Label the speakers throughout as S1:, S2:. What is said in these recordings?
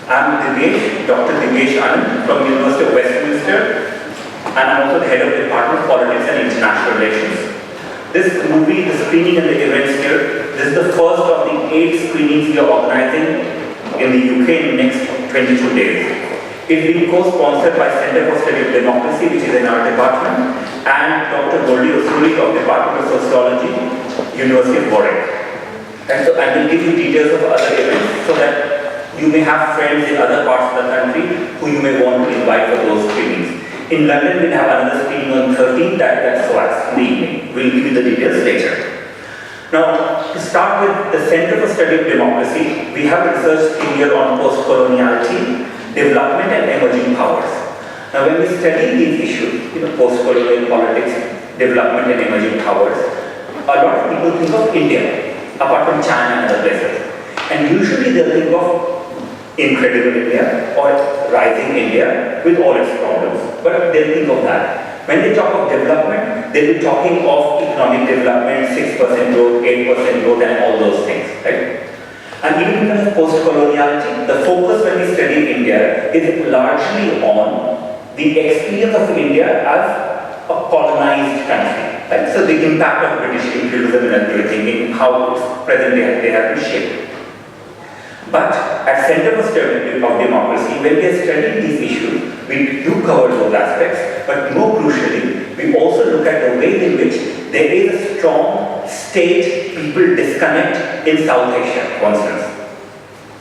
S1: I'm Dr. Dibyesh Anand from University of Westminster, and I'm also the head of the Department of Politics and International Relations. This movie, the screening and the events here, this is the first of the 8 screenings we are organizing in the UK in the next 22 days. It's been co-sponsored by Center for Study of Democracy, which is in our department, and Dr. Khoon Diy Baarav of Department of Sociology, University of Warwick. And so I will give you details of other events so that you may have friends in other parts of the country who you may want to invite for those screenings. In London, we'll have another screening on 13th at SOAS in the evening. We'll give you the details later. Now, to start with the Center for Study of Democracy, we have a research team here on post-coloniality, development and emerging powers. Now, when we study these issues, post-colonial politics, development and emerging powers, a lot of people think of India, apart from China and other places. And usually they'll think of incredible India or rising India with all its problems. But they'll think of that. When they talk of development, they'll be talking of economic development, 6% growth, 8% growth, and all those things, right? And even in terms of post-coloniality, the focus when we study India is largely on the experience of India as a colonized country. Right? So the impact of British imperialism and everything in how it's present they have been shaped. But at Center for Study of Democracy, when we are studying these issues, we do cover those aspects, but more crucially, we also look at the ways in which there is a strong state-people disconnect in South Asia, for instance.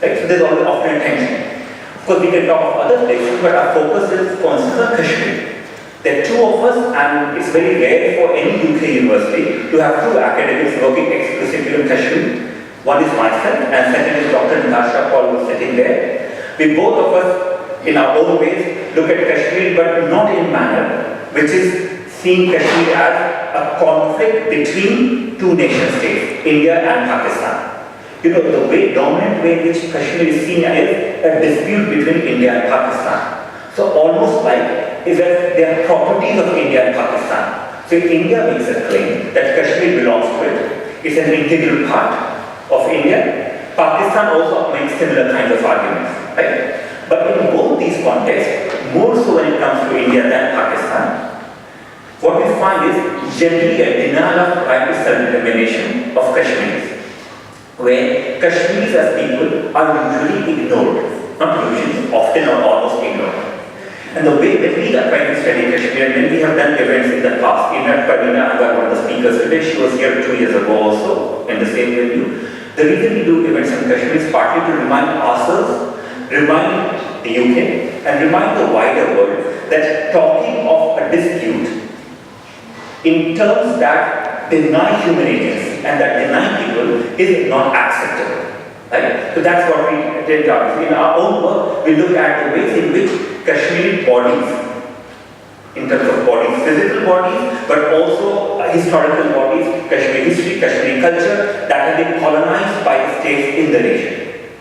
S1: Right? So there's always often a tension. Of course, we can talk of other places, but our focus is, for instance, on Kashmir. There are 2 of us, and it's very rare for any UK university to have 2 academics working exclusively on Kashmir. One is myself, and second is Dr. Natasha Paul, who's sitting there. We both of us, in our own ways, look at Kashmir, but not in manner, which is seeing Kashmir as a conflict between 2 nation states, India and Pakistan. The dominant way in which Kashmir is seen is a dispute between India and Pakistan. So almost like is that they are properties of India and Pakistan. So India makes a claim that Kashmir belongs to it. It's an integral part of India. Pakistan also makes similar kinds of arguments, right? But in both these contexts, more so when it comes to India than Pakistan, what we find is generally a denial of right to self-determination of Kashmiris, where Kashmiris as people are usually ignored, not usually, often or almost ignored. And the way when we are trying to study Kashmir, and when we have done events in the past, Ms Parveena Ahangar, one of the speakers today, she was here 2 years ago also, in the same venue. The reason we do events in Kashmir is partly to remind ourselves, remind the UK, and remind the wider world that talking of a dispute in terms that deny human agency and that deny people is not acceptable. Right? So that's what we tend to argue. In our own work, we look at the ways in which Kashmiri bodies, in terms of bodies, physical bodies, but also historical bodies, Kashmiri history, Kashmiri culture, that have been colonized by the states in the region.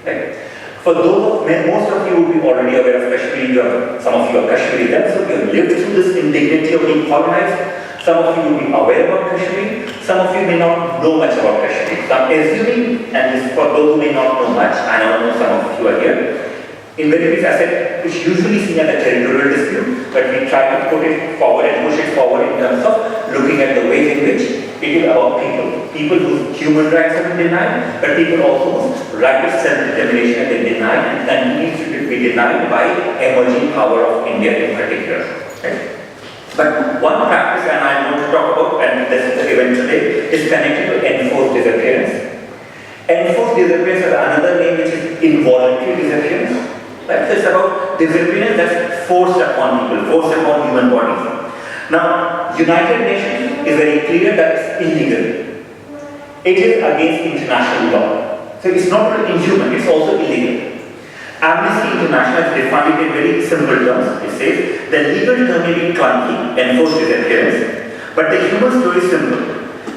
S1: Right? For those of most of you would be already aware of Kashmir, some of you are Kashmiri themselves, you have lived through this indignity of being colonized. Some of you will be aware about Kashmir, some of you may not know much about Kashmir. So I'm assuming, and this for those who may not know much, I don't know some of you are here, in very brief, I said, it's usually seen as a territorial dispute, but we try to put it forward and push it forward in terms of looking at the ways in which it is about people. People whose human rights have been denied, but people also whose right to self-determination have been denied and continues to be denied by emerging power of India in particular. Right? But one practice, and I want to talk about, and this is the event today, is connected to enforced disappearance. Enforced disappearance is another name which is involuntary disappearance. Right? So it's about disappearance that's forced upon people, forced upon human bodies. Now, United Nations is very clear that it's illegal. It is against international law. So it's not only inhuman, it's also illegal. Amnesty International has defined it in very simple terms. It says, the legal term may be clunky, enforced disappearance, but the human story is simple.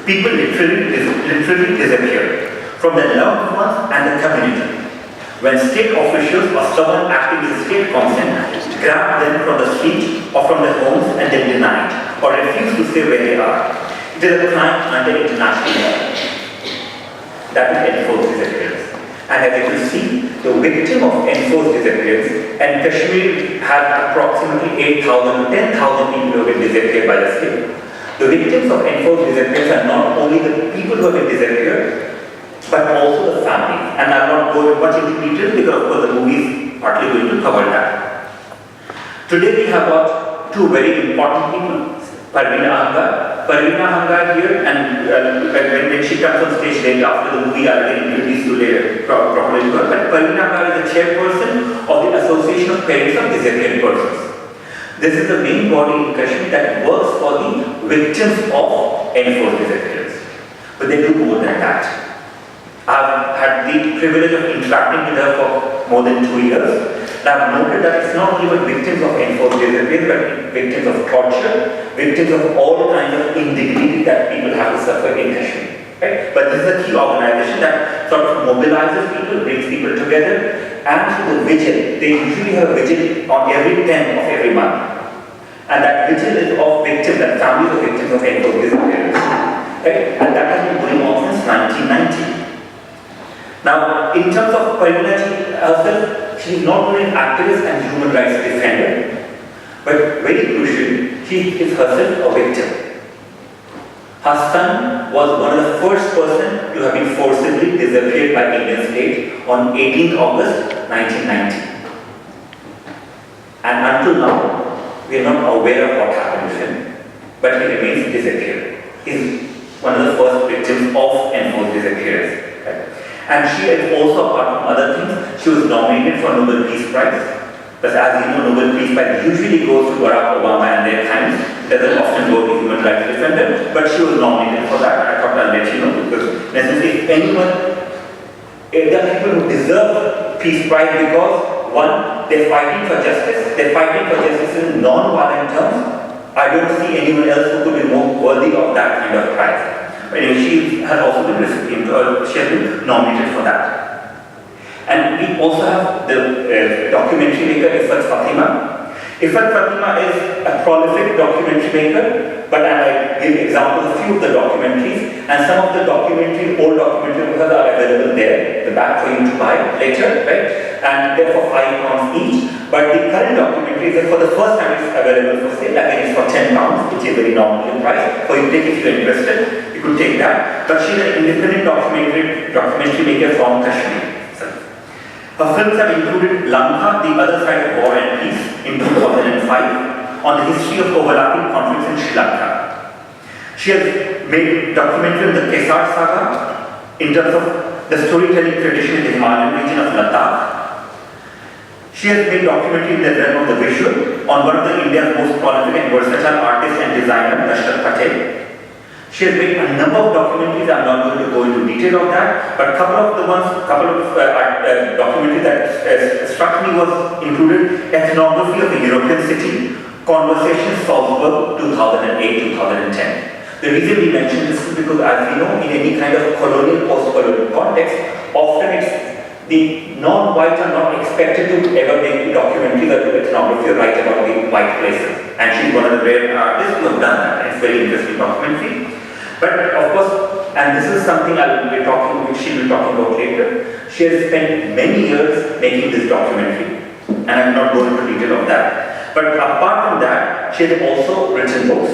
S1: People literally disappear from their loved ones and the community. When state officials or someone acting with state consent grab them from the street or from their homes and then deny it or refuse to stay where they are, it is a crime under international law. That is enforced disappearance. And as you can see, the victim of enforced disappearance, and Kashmir has approximately 8,000 to 10,000 people who have been disappeared by the state. The victims of enforced disappearance are not only the people who have been disappeared, but also the families. And I will not go much into detail because of course the movie is partly going to cover that. Today we have got two very important people, Parveena Ahangar. Parveena Ahangar here, and when she comes on stage later after the movie, I will introduce you later properly to her. But Parveena Ahangar is the chairperson of the Association of Parents of Disappeared Persons. This is the main body in Kashmir that works for the victims of enforced disappearance. But they do more than that. I've had the privilege of interacting with her for more than 2 years. And I've noted that it's not only about victims of enforced disappearance, but victims of torture, victims of all kinds of indignity that people have to suffer in Kashmir. Right? But this is a key organization that sort of mobilizes people, brings people together, and through the vigil, they usually have a vigil on every 10th of every month. And that vigil is of victims and families of victims of enforced disappearance. Right? And that has been going on since 1990. Now, in terms of Parveena herself, she is not only an activist and human rights defender, but very crucially, she is herself a victim. Her son was one of the first person to have been forcibly disappeared by Indian state on 18th August 1990. And until now, we are not aware of what happened to him, but he remains disappeared. He is one of the first victims of enforced disappearance. Right? And she is also, apart from other things, she was nominated for Nobel Peace Prize. But as you know, Nobel Peace Prize usually goes to Barack Obama and their times. It doesn't often go to human rights defender, but she was nominated for that. I thought I'll let you know because necessarily if there are people who deserve Peace Prize because one, they're fighting for justice. They're fighting for justice in non-violent terms. I don't see anyone else who could be more worthy of that kind of prize. But anyway, she has also been recipient, she has been nominated for that. And we also have the documentary maker Iffat Fatima. Iffat Fatima is a prolific documentary maker, but I give examples of a few of the documentaries, and some of the documentaries, old documentaries are available there, the back for you to buy later, right? And they're for £5 each. But the current documentaries, for the first time it's available for sale, again it's for £10, which is a very nominal price. For you to take if you're interested, you could take that. But she's an independent documentary maker from Kashmir. Her films have included Lanka, The Other Side of War and Peace in 2005 on the history of overlapping conflicts in Sri Lanka. She has made documentary on the Kesar saga in terms of the storytelling tradition in the Himalayan region of Ladakh. She has made documentary in the realm of the visual on one of the India's most prolific and versatile artists and designer, Dashrath Patel. She has made a number of documentaries. I'm not going to go into detail on that, but a couple of documentaries that struck me was included Ethnography of a European City, Conversations Salzburg 2008-2010. The reason we mention this is because, as we know, in any kind of colonial, post-colonial context, often it's the non-white are not expected to ever make documentaries or do ethnography or write about the white places. And she's one of the rare artists who have done that. It's a very interesting documentary. But of course, and this is something she'll be talking about later, she has spent many years making this documentary. And I'm not going into detail of that. But apart from that, she has also written books.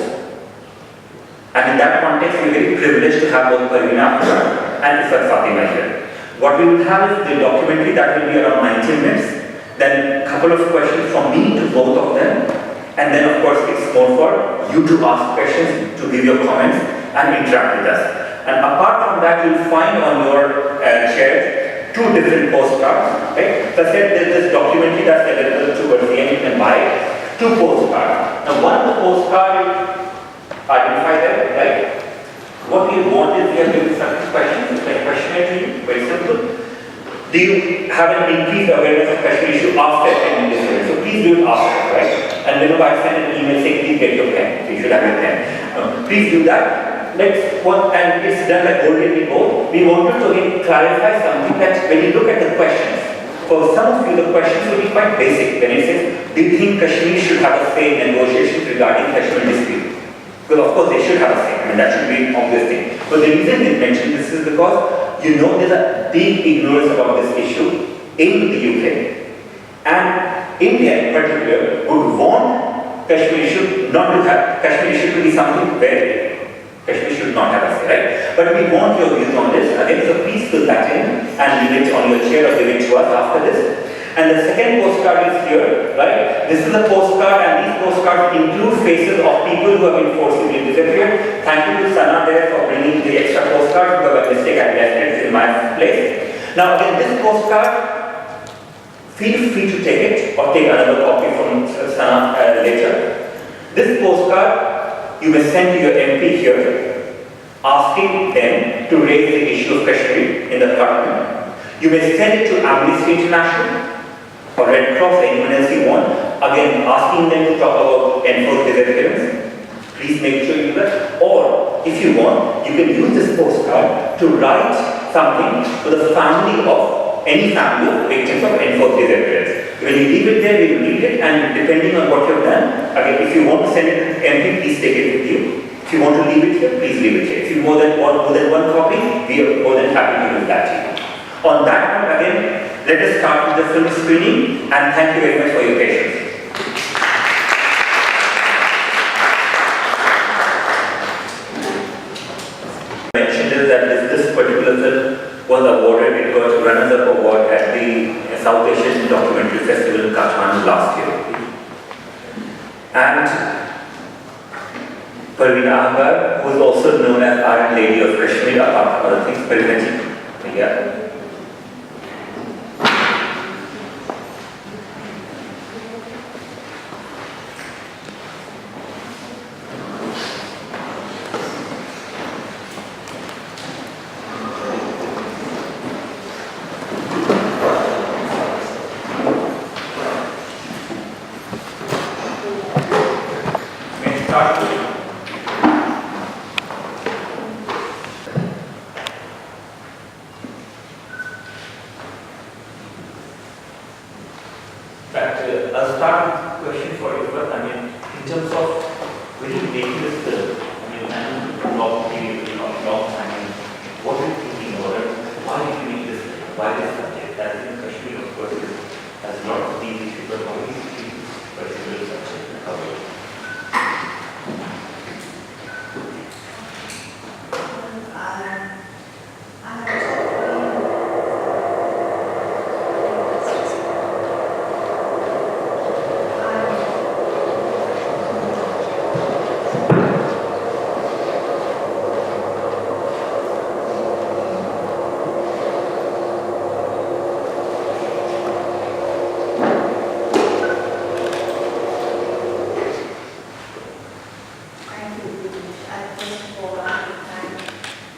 S1: And in that context, we're very privileged to have both Parveena Ahangar and Iffat Fatima here. What we will have is the documentary that will be around 90 minutes, then a couple of questions from me to both of them, and then of course it's more for you to ask questions, to give your comments and interact with us. And apart from that, you'll find on your chairs two different postcards. Right? So I said there's this documentary that's available towards the end, you can buy it. Two postcards. Now one of the postcards, identify them, right? What we want is we have given certain questions, it's like questionnaire to you, very simple. Do you have an increased awareness of Kashmir issue after attending this event? So please do it after, right? And whenever I send an email saying please get your pen, you should have your pen. Please do that. And it's done by Golden Board. We wanted to clarify something that when you look at the questions, for some of you the questions will be quite basic. When it says, do you think Kashmir should have a say in negotiations regarding Kashmir dispute? Because of course they should have a say, I mean that should be an obvious thing. But the reason we mention this is because you know there's a deep ignorance about this issue in the UK. And India in particular would want Kashmir should not to have, Kashmir should be something very, Kashmir should not have a say, right? But we want your views on this. Again, so please fill that in and leave it on your chair or give it to us after this. And the second postcard is here, right? This is a postcard and these postcards include faces of people who have been forcibly disappeared. Thank you to Sana there for bringing the extra postcard because by mistake I left it in my place. Now again, this postcard, feel free to take it or take another copy from Sana later. This postcard you may send to your MP here asking them to raise the issue of Kashmir in the parliament. You may send it to Amnesty International or Red Cross, anyone else you want, again asking them to talk about enforced disappearance. Please make sure you do that. Or if you want, you can use this postcard to write something to the family of any family of victims of enforced disappearance. When you leave it there, we will read it, and depending on what you've done, again, if you want to send it to MP, please take it with you. If you want to leave it here, please leave it here. If you want more than one copy, we are more than happy to give that to you. On that note, again, let us start with the film screening, and thank you very much for your patience. I mentioned is that this particular film was awarded, it got runners-up award at the South Asian Documentary Festival in Kashmir last year. And Parveena Ahangar, who is also known as Iron Lady of Kashmir, apart from other things, Parveena ji. Yeah. I'll start with a question for Iffat. I mean, in terms of when you make this film, I mean, and long period, long time, what are you thinking about it? Why are you doing this? Why this subject? As in Kashmir, of course, has a lot of these issues, but how do you see this particular subject and cover it?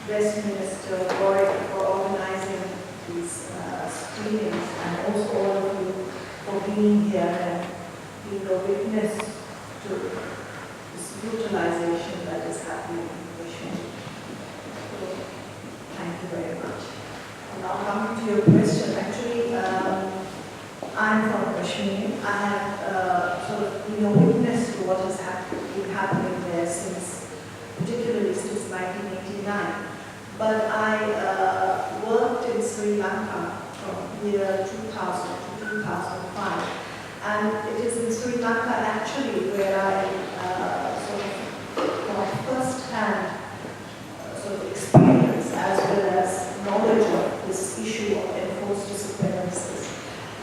S2: Westminster for organizing these screenings, and also all of you for being here and being a witness to this brutalization that is happening in Kashmir. So, thank you very much. And now coming to your question, actually, I'm from Kashmir. I have sort of been a witness to what has been happening there particularly since 1989. But I worked in Sri Lanka from year 2000 to 2005. And it is in Sri Lanka actually where I sort of got first-hand sort of experience as well as knowledge of this issue of enforced disappearances.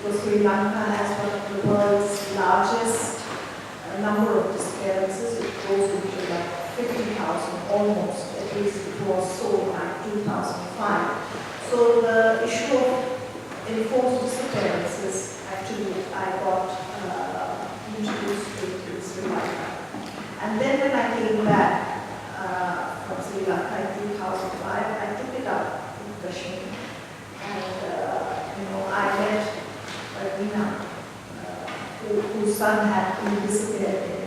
S2: Because Sri Lanka has one of the world's largest number of disappearances. It goes into like 50,000 almost, at least it was so by 2005. So the issue of enforced disappearances, actually I got introduced to in Sri Lanka. And then when I came back from Sri Lanka in 2005, I took it up in Kashmir. And I met Parveena, whose son had been disappeared in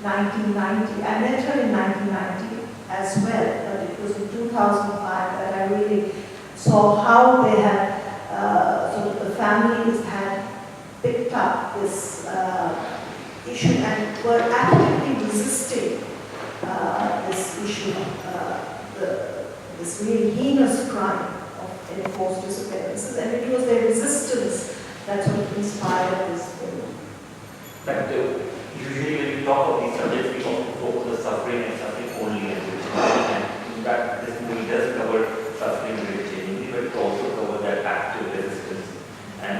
S2: 1990. I met her in 1990 as well, but it was in 2005 that I really saw how they had, sort of the families had picked up this issue and were actively resisting this issue, this really heinous crime of enforced disappearances, and it was their resistance that sort of inspired this film.
S1: But usually when we talk of these subjects, we often focus on suffering and suffering only, and in fact this movie does cover suffering very genuinely, but it also covers that active resistance. And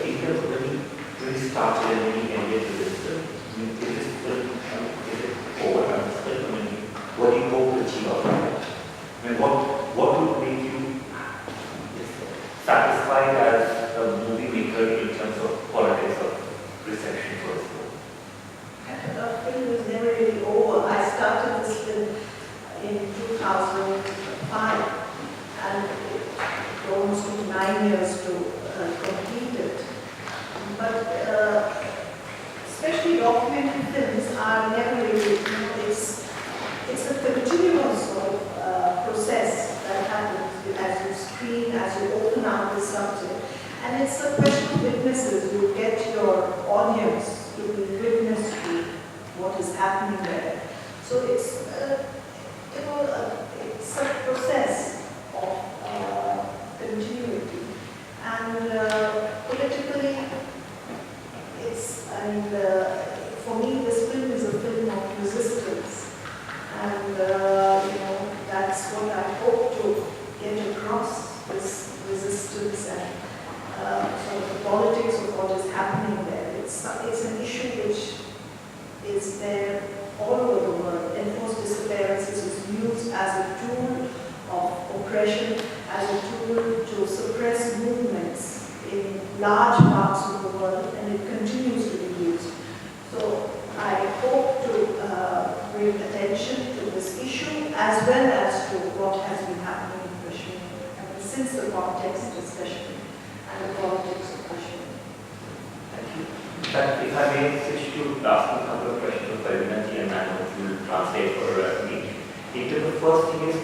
S1: in terms of when he started and when he ended the resistance, is this film, is it over and still, what do you hope to achieve out of it? What would make you satisfied as a movie maker in terms of politics of reception for this film?
S2: The film was never really over. I started this film in 2005, and it almost took 9 years to complete it. But especially documentary films are never really, it's a continuous sort of process that happens as you screen, as you open up the subject. And it's a question of witnesses. You get your audience to be witness to what is happening there. So it's a process of continuity. And politically, for me, this film is a film of resistance. And that's what I hope to get across, this resistance and sort of the politics of what is happening there. It's an issue which is there all over the world. Enforced disappearances is used as a tool of oppression, as a tool to suppress movements in large parts of the world, and it continues to be used. So I hope to bring attention to this issue as well as to what has been happening in Kashmir, since the context is Kashmir and the politics of Kashmir.
S1: Thank you. If I may switch to ask a couple of questions of Parveena ji, and I know you will translate for me. The first thing is,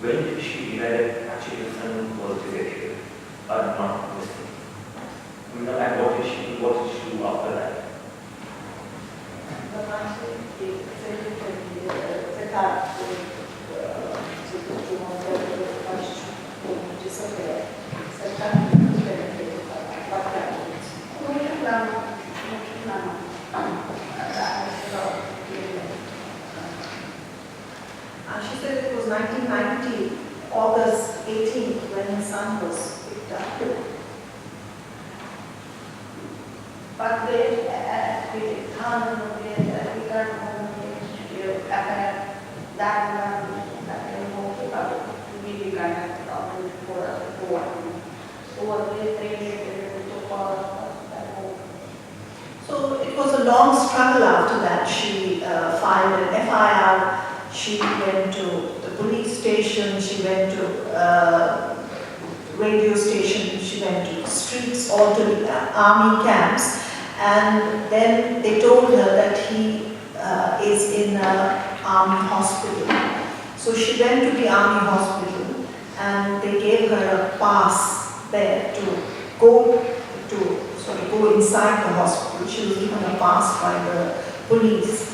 S1: when did she realize that actually her son was disappeared or not missing? And what did she do after that?
S2: She said it was 1990, August 18th, when her son was picked up. But they So it was a long struggle after that. She filed an FIR. She went to the police station, she went to radio station, she went to the streets, all to the army camps, and then they told her that he is in an army hospital. So she went to the army hospital and they gave her a pass there to go inside the hospital. She was given a pass by the police.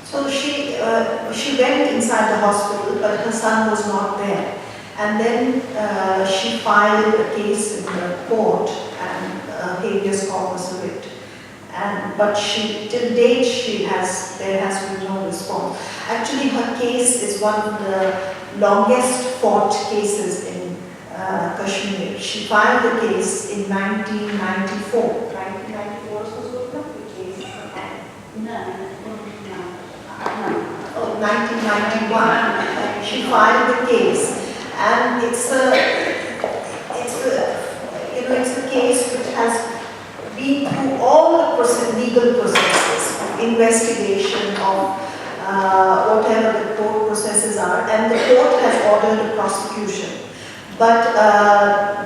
S2: So she went inside the hospital, but her son was not there. And then she filed a case in the court and habeas corpus writ. But till date, there has been no response. Actually, her case is one of the longest fought cases in Kashmir. She filed the case in 1994. 1994 was the case. 1991. She filed the case, and it's a case which has been through all the legal processes, investigation of whatever the court processes are, and the court has ordered a prosecution. But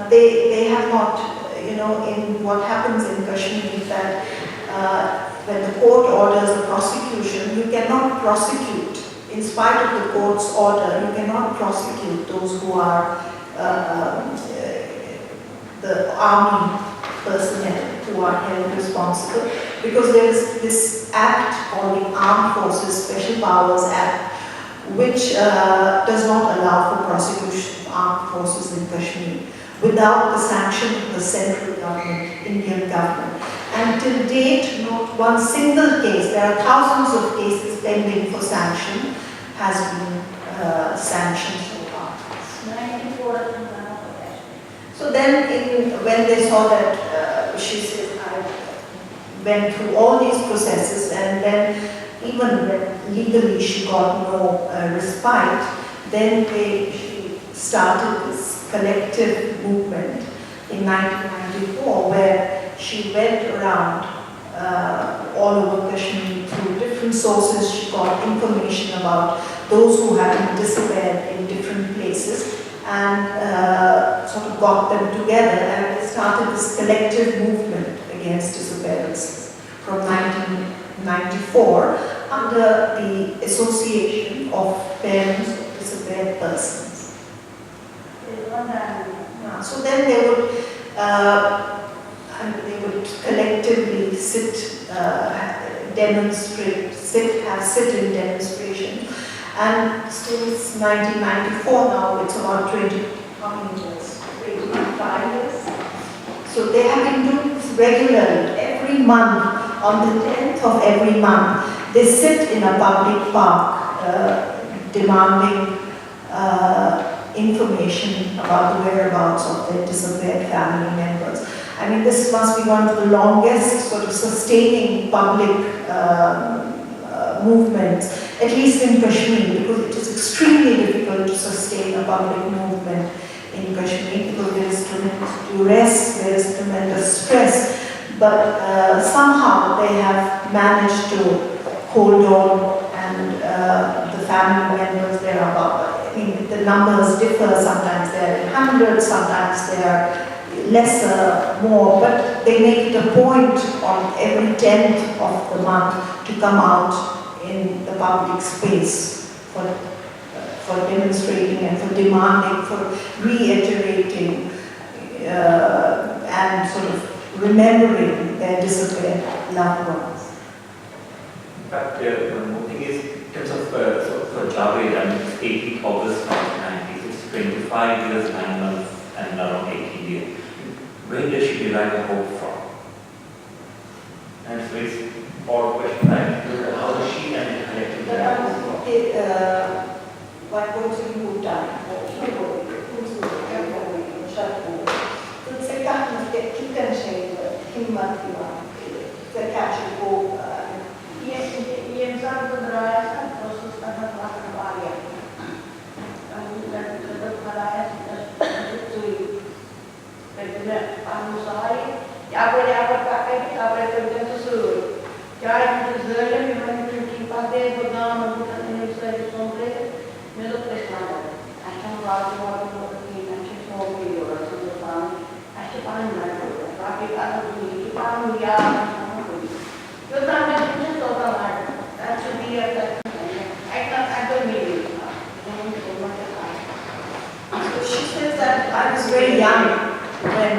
S2: they have not, in what happens in Kashmir is that when the court orders a prosecution, you cannot prosecute in in spite of the court's order, you cannot prosecute those who are the army personnel who are held responsible, because there is this act called the Armed Forces Special Powers Act, which does not allow for prosecution of armed forces in Kashmir without the sanction of the central government, Indian government. And till date, not one single case, there are thousands of cases pending for sanction, has been sanctioned so far. So then, when they saw that, she said, I went through all these processes, and then even when legally she got no respite, then she started this collective movement in 1994, where she went around all over Kashmir through different sources. She got information about those who had been disappeared in different places, and sort of got them together, and started this collective movement against disappearances from 1994 under the Association of Parents of Disappeared Persons. So then they would collectively sit, demonstrate, sit in demonstration. And since 1994 now, it's about 20, how many years? 25 years. So they have been doing this regularly, every month, on the 10th of every month. They sit in a public park demanding information about the whereabouts of their disappeared family members. I mean, this must be one of the longest sort of sustaining public movements, at least in Kashmir, because it is extremely difficult to sustain a public movement in Kashmir, because there is tremendous duress, there is tremendous stress, but somehow they have managed to hold on, and the family members, there are about, I mean, the numbers differ, sometimes they are in hundreds, sometimes they are lesser, more, but they make it a point on every 10th of the month to come out in the public space for demonstrating and for demanding, for reiterating and sort of remembering their disappeared loved ones.
S1: In fact, one more thing is, in terms of for Javed, I mean, it's 18th August 1990, it's 25 years, 9 months, and around 18 years. Where does she derive her hope from? And so it's all question, right? How does she and the collective derive hope from?
S2: What goes in Bhutan, it's a kind of kitten shape, Himmathiva, the catching hope. So she says that I was very young when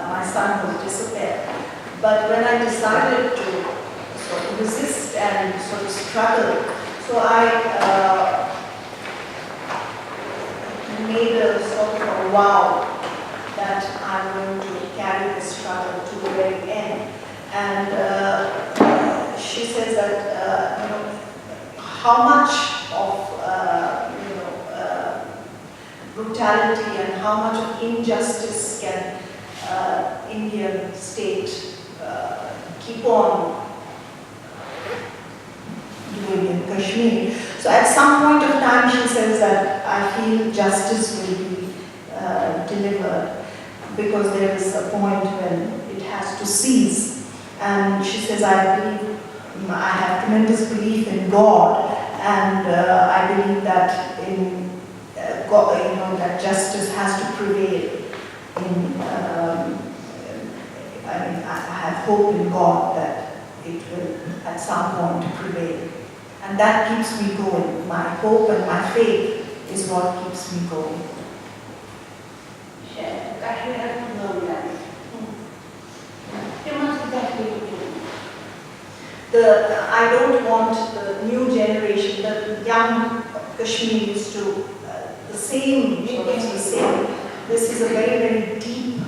S2: my son was disappeared, but when I decided to sort of resist and sort of struggle, so I made a sort of a vow that I'm going to carry this struggle to the very end. And she says that how much of brutality and how much of injustice can Indian state keep on doing in Kashmir. So at some point of time she says that I feel justice will be delivered, because there is a point when it has to cease. And she says, I have tremendous belief in God, and I believe that in God, that justice has to prevail. I have hope in God that it will at some point prevail. And that keeps me going. My hope and my faith is what keeps me going.
S3: Kashmir has no land. They must be
S2: I don't want the new generation, the young Kashmiris to, the same. This is a very, very deep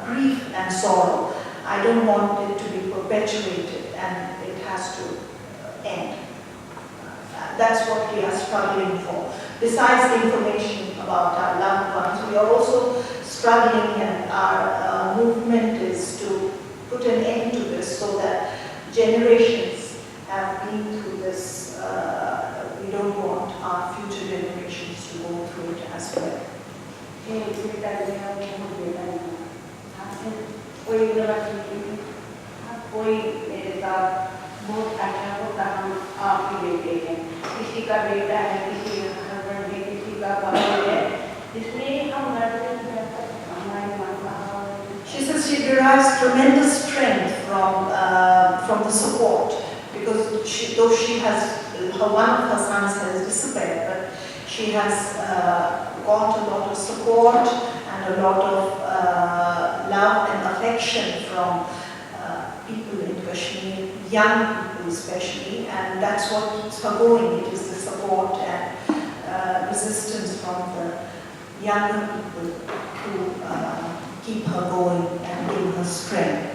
S2: grief and sorrow. I don't want it to be perpetuated, and it has to end. That's what we are struggling for. Besides the information about our loved ones, we are also struggling, and our movement is to put an end to this so that generations have been through this. We don't want our future generations to go through it as well.
S3: कोई मेरे साथ बहुत अच्छा होता, हम आप ही लेते हैं, किसी का बेटा है, किसी का हस्बैंड है, किसी का बाप है, इसलिए हम लड़ते हैं हमारे मन का।
S2: She says she derives tremendous strength from the support, because though she has one of her sons has disappeared, but she has got a lot of support and a lot of love and affection from people in Kashmir, young people especially, and that's what keeps her going. It is the support and resistance from the younger people who keep her going and give her strength.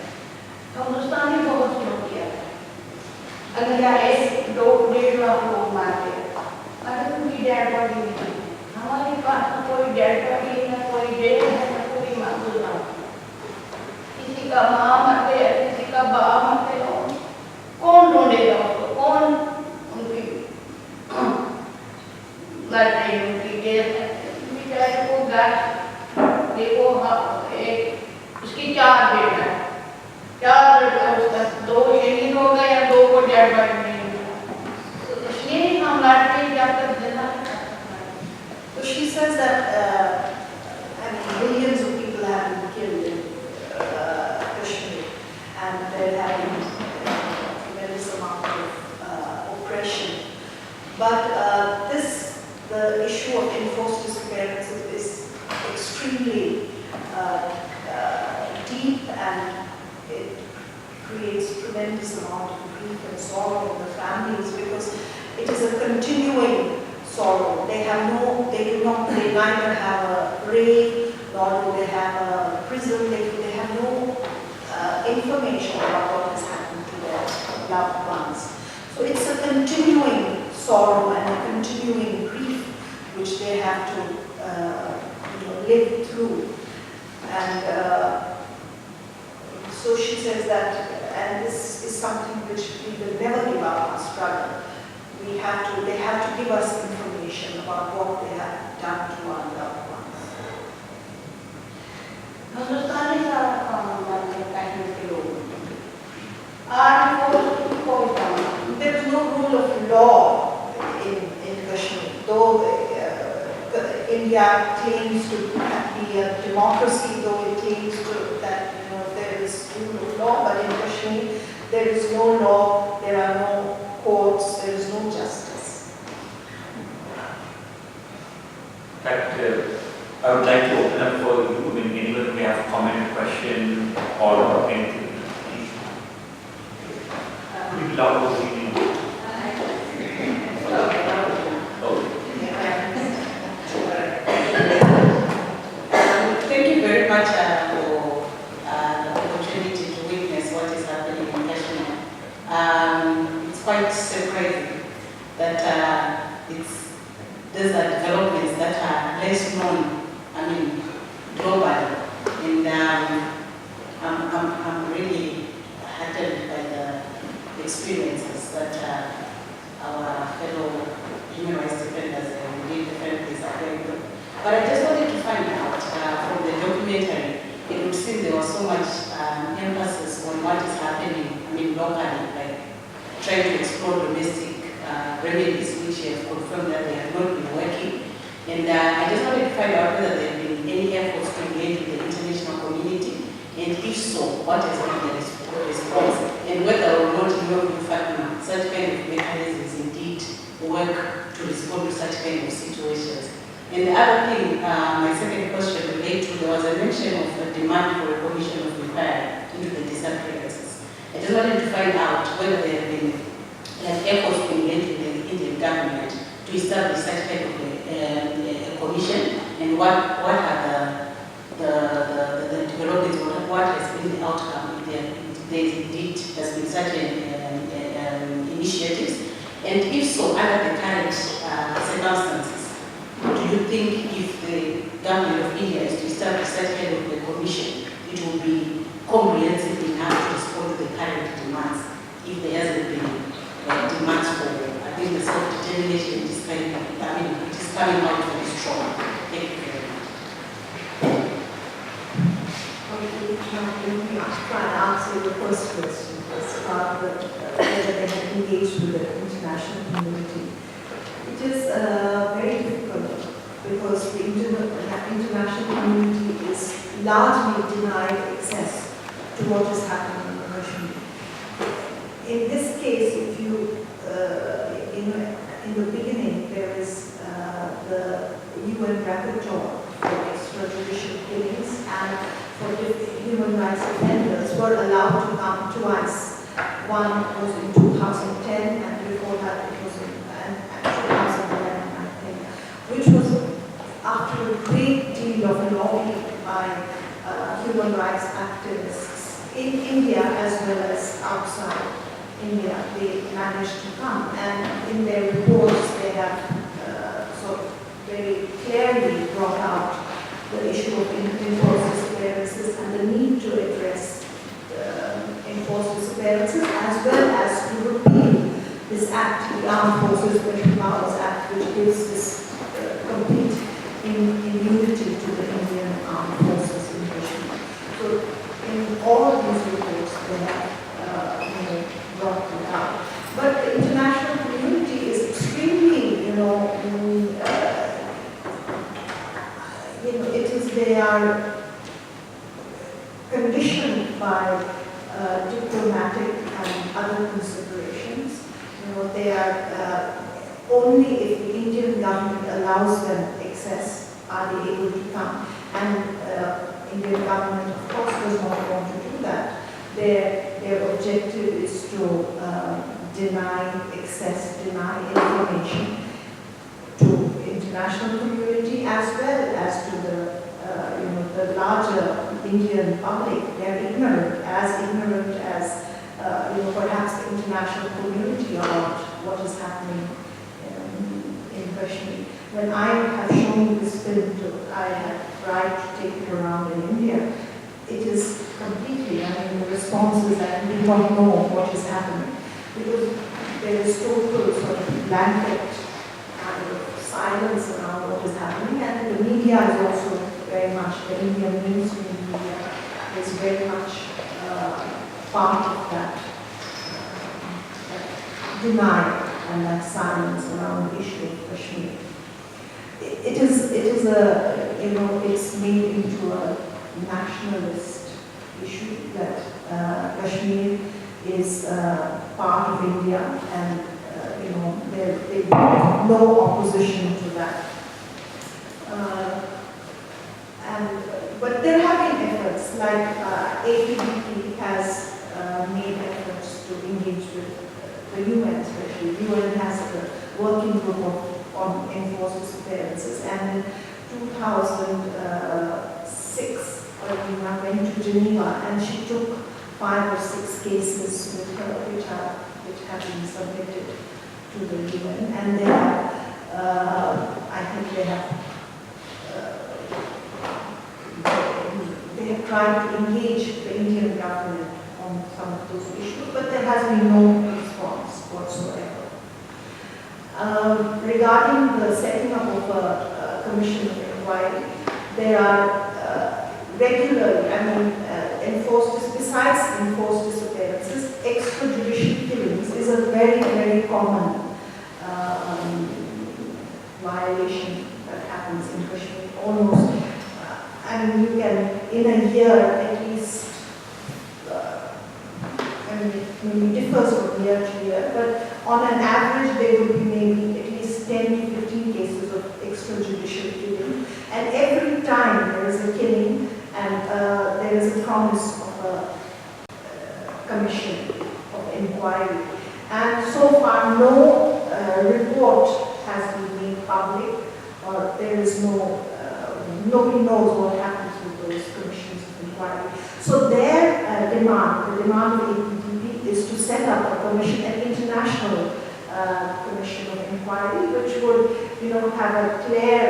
S3: हिंदुस्तानी बहुत लोग किया, अगर एक दो डेढ़ लाख लोग मारते, अगर उनकी डेड बॉडी नहीं है, हमारे पास ना कोई डेड बॉडी है, ना कोई डेड है, ना कोई मामूल है, किसी का माँ मरते है, किसी का बाप मरते हो, कौन ढूंढेगा उसको, कौन उनकी लड़ते हैं, उनकी डेड बेचारे को घर देखो, एक उसकी 4 बेटा है, 4 लड़का उसका 2 शहीद हो गए या 2 को डेड बॉडी नहीं मिला, तो इसलिए हम लड़ते हैं जब तक जिंदा।
S2: So she says that millions of people have been killed in Kashmir, and there have been tremendous amount of oppression. But the issue of enforced disappearance is extremely deep, and it creates tremendous amount of grief and sorrow in the families, because it is a continuing sorrow. They neither have a grave, nor do they have a prison. They have no information about what has happened to their loved ones. So it's a continuing sorrow and a continuing grief which they have to live through. And so she says that, and this is something which we will never give up our struggle. They have to give us information about what they have done to our loved ones.
S3: हिंदुस्तानी सारा कानून मानते हैं कश्मीर के लोग, army कोई कानून।
S2: There is no rule of law in Kashmir, though India claims to be a democracy, though it claims that there is rule of law, but in Kashmir there is no law, there are no courts, there is no justice.
S1: In fact, I would like to open up for you. I mean, anyone may have a comment, question, or anything. Could you loud or reading?
S4: Thank you very much for the opportunity to witness what is happening in Kashmir. It's quite surprising that these are developments that are less known, globally. And I'm really heartened by the experiences that our fellow human rights defenders and different places are going through. But I just wanted to find out from the documentary, it would seem there was so much emphasis on what is happening, locally, like trying to explore domestic remedies, which have confirmed that they have not been working. And I just wanted to find out whether there have been any efforts to engage with the international community, and if so, what has been the response, and whether or not in your view, Fatima, such kind of mechanisms in And the other thing, my second question relates to, there was a mention of a demand for a commission of inquiry into the disappearances. I just wanted to find out whether there have been efforts being made in the Indian government to establish such kind of a commission, and what are the developments, what has been the outcome if there indeed has been such initiatives, and if so, under the current circumstances, do you think if the government of India is to establish such kind of a commission, it will be comprehensive enough to respond to the current demands if there hasn't been demands for, I think, the self-determination it is coming out very strong. Thank you very much.
S2: Let me try and answer your first question as far as whether they have engaged with the international community. It is very difficult because the international community is largely denied access to what is happening in Kashmir. In this case, if you, in the beginning, there is the UN rapporteur for extrajudicial killings, and for human rights offenders were allowed to come twice. One was in 2010, and before that it was in 2011, I think, which was after a great deal of lobbying by human rights activists in India as well as outside India. They managed to come, and in their reports they have sort of very clearly brought out the issue of enforced disappearances and the need to address enforced disappearances, as well as to repeal this act, the Armed Forces Special Powers Act, which gives this complete immunity to the Indian Armed Forces in Kashmir. So in all of these reports they have brought it out. But the international community is extremely, they are conditioned by diplomatic and other considerations. They are only if the Indian government allows them access are they able to come. And Indian government, of course, does not want to do that. Their objective is to deny access, deny information to international community as well as to the larger Indian public. They are ignorant as perhaps the international community about what is happening in Kashmir. When I have shown this film I have tried to take it around in India, it is completely, the response is that we don't know what is happening because there is total sort of blanket kind of silence around what is happening, and the media is also very much, the Indian mainstream media is very much part of that denial and that silence around the issue of Kashmir. It is it's made into a nationalist issue that Kashmir is part of India, and there is no opposition to that. But there have been efforts, like APDP has made efforts to engage with the UN, especially. The UN has the working group on enforced disappearances, and in 2006, Parveena went to Geneva, and she took 5 or 6 cases with her, which have been submitted to the UN, and they have, I think they have tried to engage the Indian government on some of those issues, but there has been no response whatsoever. Regarding the setting up of a commission of inquiry, there are regularly, besides enforced disappearances, extrajudicial killings is a very, very common violation that happens in Kashmir. Almost, you can, in a year at least, it differs from year to year, but on an average there would be maybe at least 10 to 15 cases of of extrajudicial killing. And every time there is a killing and there is a promise of a commission of inquiry. And so far no report has been made public, or there is no, nobody knows what happens with those commissions of inquiry. So their demand, the demand of APTP, is to set up a commission, an international commission of inquiry, which would, have a clear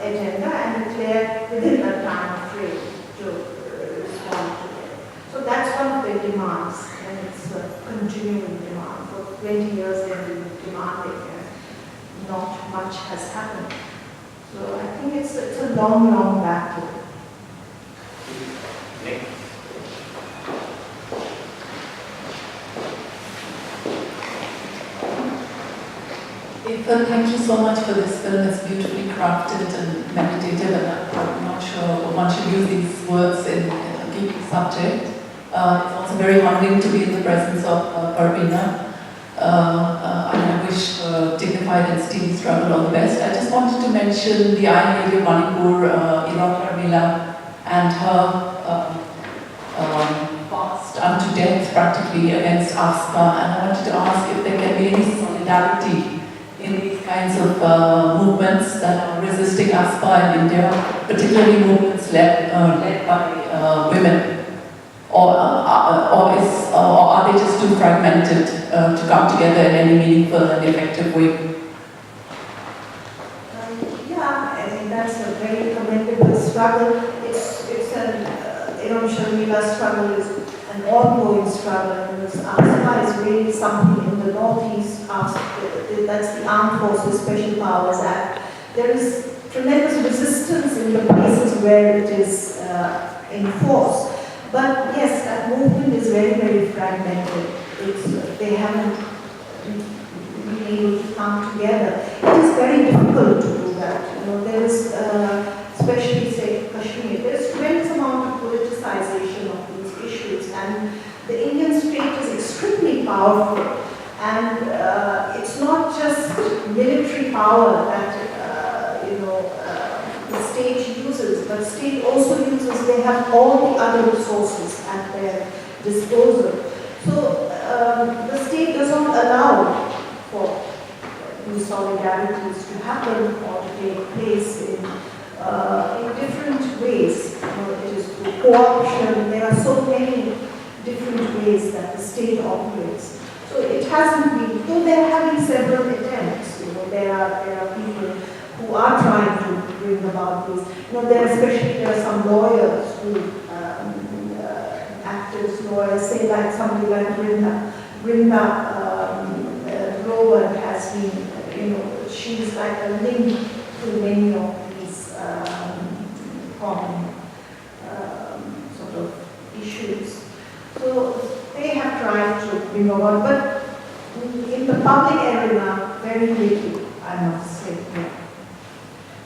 S2: agenda and a clear within a time frame to respond to it. So that's one of the demands, and it's a continuing demand. For 20 years they've been demanding, and not much has happened. So I think it's a long, long battle.
S1: Next.
S5: Iffat, thank you so much for this film. It's beautifully crafted and meditative, and I'm not sure one should use these words in a geeky subject. It's also very humbling to be in the presence of Parveena, and I wish dignified and steely struggle all the best. I just wanted to mention the Iron Lady of Manipur, Iffat and her fast unto death practically against ASPA, and I wanted to ask if there can be any solidarity in these kinds of movements that are resisting ASPA in India, particularly movements led by women, or are they just too fragmented to come together in any meaningful and effective way?
S2: Yeah, I think that's a very commendable struggle. It's an Sharmila struggle is an ongoing struggle, and ASPA is really something in the northeast. That's the Armed Forces Special Powers Act. There is tremendous resistance in the places where it is enforced. But yes, that movement is very, very fragmented. They haven't been able to come together. It is very difficult to do that. There is, especially say Kashmir, there is tremendous amount of politicization of these issues, and the Indian state is extremely powerful. And it's not just military power that the state uses, but state also uses. They have all the other resources at their disposal. So the state does not allow for these solidarities to happen or to take place in different ways. It is through co-option. There are so many different ways that the state operates. So it hasn't been, though they're having several attempts, there are people who are trying to bring about this. There are some lawyers who, actors, lawyers, say like somebody like Brinda Grover has been, she's like a link to many of these common sort of issues. So they have tried to bring about, but in the public arena, very little, I must say. Yeah.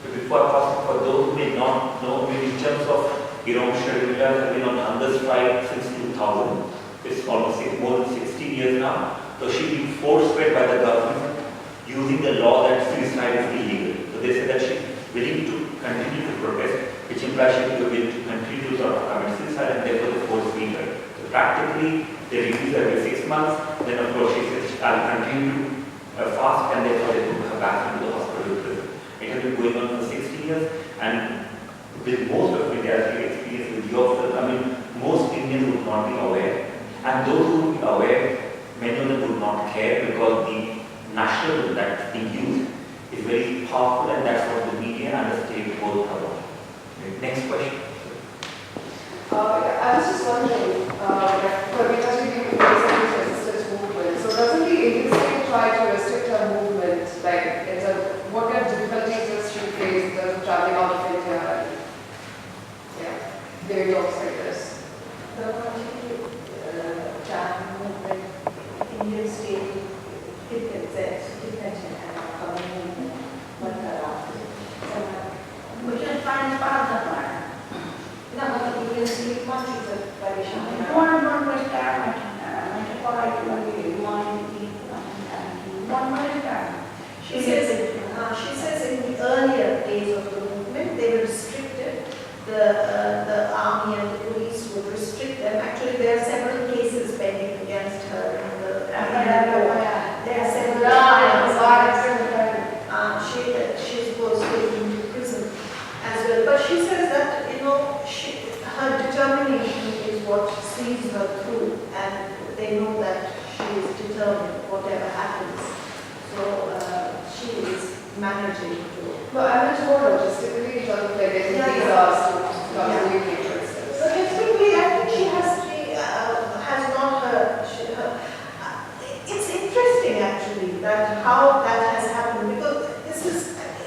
S1: Before for those who may not know, in terms of Sharmila has been on Hunger strike since 2000. It's almost more than 16 years now. So she's been force-fed by the government using the law that suicide is illegal. So they say that she's willing to continue to protest, which implies she's willing to continue to sort of commit suicide, and therefore the force feed her. Practically, they release her every 6 months. Then, of course, she says, I'll continue to fast, and therefore they put her back into the hospital prison. It has been going on for 60 years, and with most of India, as you experience with your film, most Indians would not be aware. And those who would be aware, many of them would not care, because the nationalism that's being used is very powerful, and that's what the media and the state both cover. Next question.
S6: I was just wondering, Parveena ji, you represent the resistance movement. So doesn't the Indian state try to restrict her movement? Like, what kind of difficulties does she face traveling out of India and giving talks like this?
S2: The movement, Indian state, she says managing to.
S6: No, I meant more logistically in terms of like getting
S2: Yeah,
S6: these
S2: yeah.
S6: hours to communicate, for instance.
S2: So technically, I think she has not it's interesting actually that how that has happened, because this is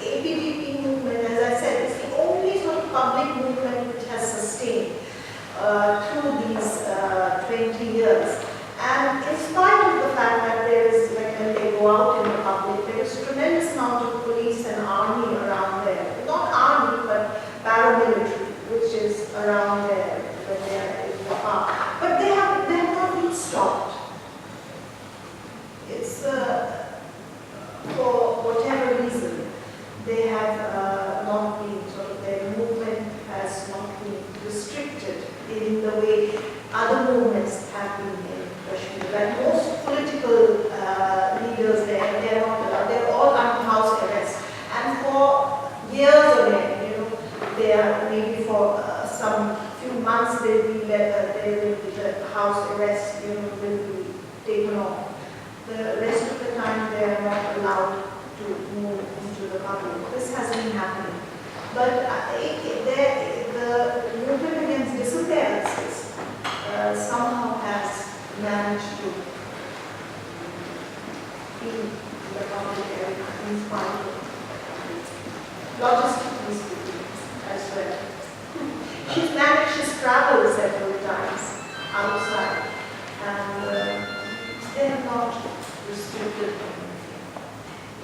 S2: APDP movement, as I said, it's the only sort of public movement which has sustained through these 20 years. And in spite of the fact that there is, like when they go out in the public, there is a tremendous amount of police and army around there. Not army, but paramilitary, which is around there when they are in the park. But they have not been stopped. It's for whatever reason, they have not been, sort of their movement has not been restricted in the way other movements have been in Kashmir. Like most political leaders there, they are not allowed. They are all under house arrest. And for years on end, they are maybe for some few months they will be the house arrest, will be taken off. The rest of the time they are not allowed to move into the public. This has been happening. But the movement against disappearances somehow has managed to be in the public area in spite of logistically speaking as well. She's traveled several times outside, and they have not restricted.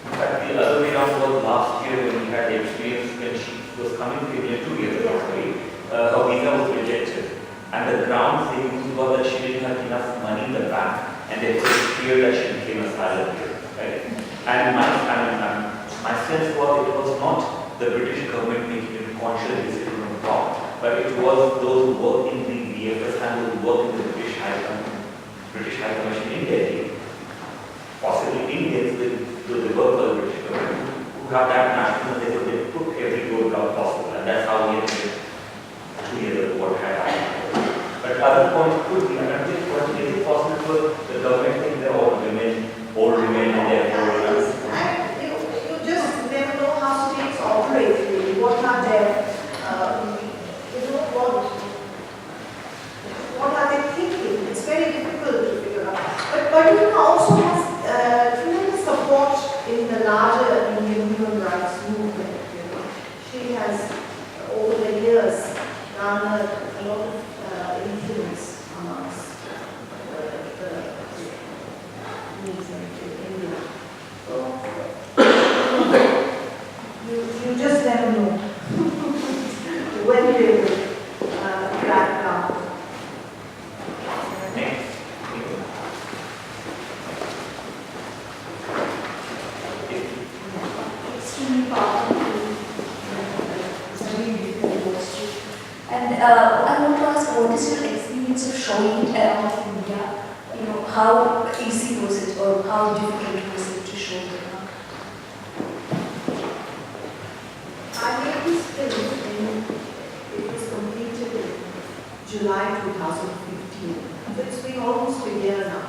S1: But the other way around was last year when we had the experience when she was coming to India 2 years ago, sorry, her visa was rejected. And the grounds they used was that she didn't have enough money in the bank, and they were clear that she became a asylum here, right? And my sense was it was not the British government making a conscious decision on wrong, but it was those who work in the VFS and those who work in the British High Commission in Delhi, possibly Indians with the work for the British government, who have that nationalism, they put every roadblock possible, and that's how we had 2 years ago what had happened. But other points could be, is it possible for the government think they're all women, old women, and therefore
S2: You just never know how states operate really. What are their, what are they thinking? It's very difficult to figure out. But Parveena also has tremendous support in the larger Indian human rights movement. She has, over the years, garnered a lot of influence amongst the movement in India. So, you just never know when they will crack down.
S1: next.
S7: Extremely powerful study university. And I want to ask, what is your experience of showing it around India? How easy was it, or how difficult was it to show them?
S2: I made this film it was completed in July 2015. It's been almost a year now.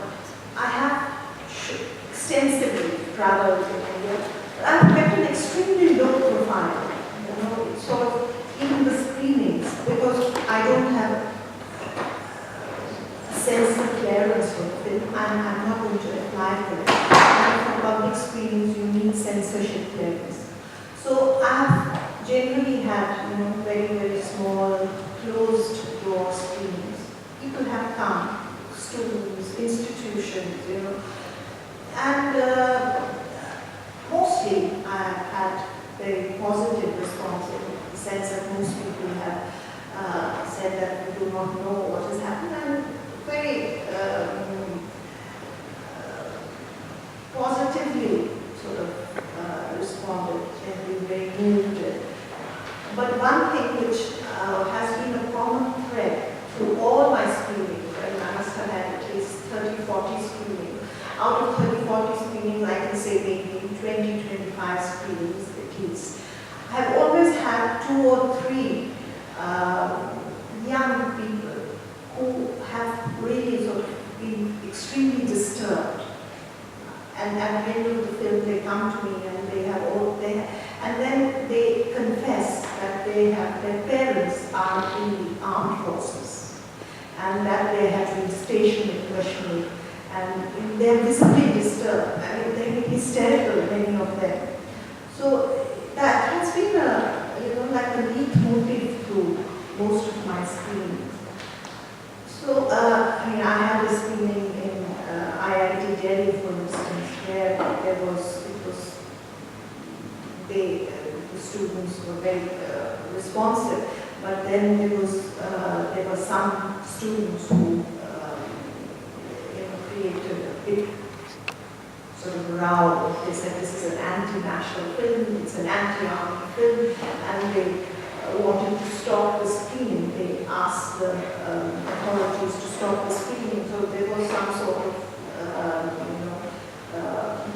S2: I have extensively traveled in India. I've kept an extremely low profile. It's sort of even the screenings, because I don't have a sense of clearance for the film, and I'm not going to apply for it. And for public screenings, you need censorship clearance. So I've generally had, very, very small, closed door screenings. People have come, students, institutions, and mostly I have had very positive response in the sense that most people have said that we do not know what has happened, and very positively sort of responded and been very moved. But one thing which has been a common thread through all my screenings, and I must have had at least 30-40 screenings. Out of 30-40 screenings, I can say maybe 20-25 screenings at least. I've always had 2 or 3 young people who have really sort of been extremely disturbed. And at the end of the film, they come to me and they And then they confess that their parents are in the armed forces and that they have been stationed in Kashmir. And they're visibly disturbed. I mean, they're hysterical, many of them. So that has been like a neat motif through most of my screenings. So, I mean, I had a screening in IIT Delhi, for instance, where the students were very responsive, but then there were some students who created a big sort of row. They said this is an anti-national film, it's an anti-army film, and they wanted to stop the screening. They asked the authorities to stop the screening, so there was some sort of,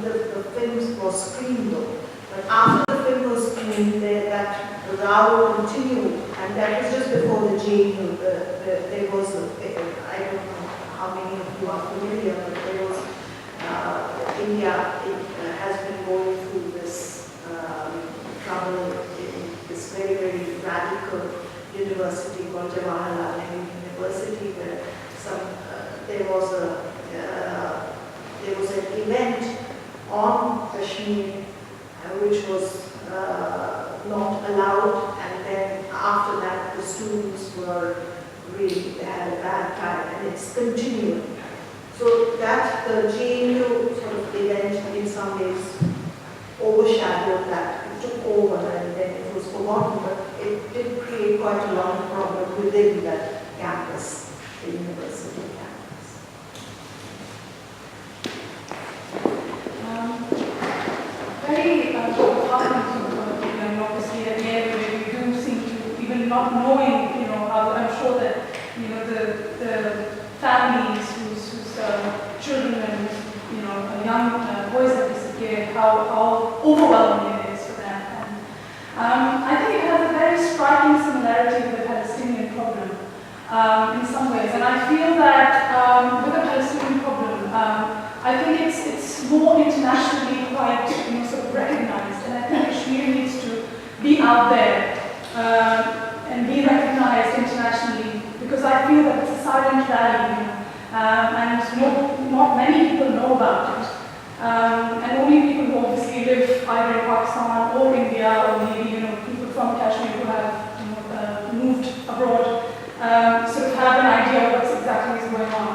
S2: the films were screened though. But after the film was screened, that row continued, and that was just before the jail. There was, I don't know how many of you are familiar, but there was, India has been going through this trouble in this very, very radical university called Jawaharlal Nehru University, where there was an event on Kashmir which was not allowed, and then after that the students they had a bad time, and it's continuing. So that the JNU sort of event in some ways overshadowed that. It took over and then it was forgotten, but it did create quite a lot of problem within that campus, the university campus.
S8: Very heartening to obviously at the end where we do seem to, even not knowing, how I'm sure that, the families whose children and, young boys have disappeared, how overwhelming it is for them. And I think it has a very striking similarity with the Palestinian problem in some ways. And I feel that with the Palestinian problem, I think it's more internationally quite sort of recognized, and I think Kashmir needs to be out there and be recognized internationally, because I feel that it's a silent rally, and not many people know about it, and only people who obviously live either in Pakistan or India, or maybe people from Kashmir who have moved abroad sort of have an idea of what exactly is going on.